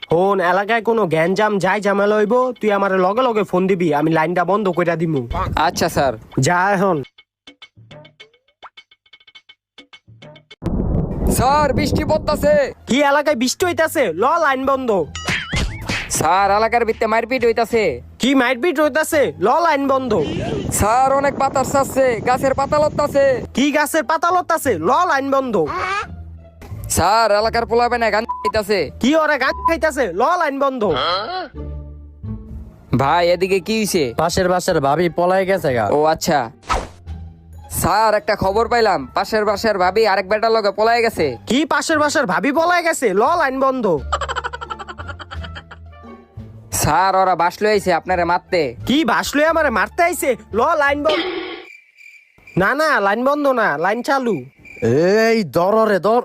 হন এলাকায় কোনো গ্যাঞ্জাম যাই ঝামেলা হইব তুই আমার লগে লগে ফোন দিবি, আমি লাইনটা বন্ধ কইরা দিমু। আচ্ছা স্যার। যা এখন। স্যার বৃষ্টি পড়তাছে। কি এলাকায় বৃষ্টি হইতাছে? ল লাইন বন্ধ। স্যার এলাকার ভিতরে মারপিট হইতাছে। কি মাইটপিট হইতাছে? ল লাইন বন্ধ। স্যার অনেক বাতাস আসছে, গাছের পাতা লড়তাছে। কি গাছের পাতা লতাছে? ল লাইন বন্ধ। স্যার এলাকার পোলাবে না গান হইতাছে। কি ওরা গান খাইতাছে? ল লাইন বন্ধ। ভাই এদিকে কি হইছে? পাশের বাসার ভাবি পলাই গেছে গা। ও আচ্ছা। স্যার একটা খবর পাইলাম, পাশের বাসার ভাবি আরেক বেটার লগে পলায় গেছে। কি পাশের বাসার ভাবি পলাই গেছে? ল লাইন বন্ধ। স্যার ওরা বাসলো আইছে আপনারে মারতে। কি ভাসলো আমারে মারতে আইছে? ল লাইন বন্ধ। না না লাইন বন্ধ না, লাইন চালু। এই দর রে দর।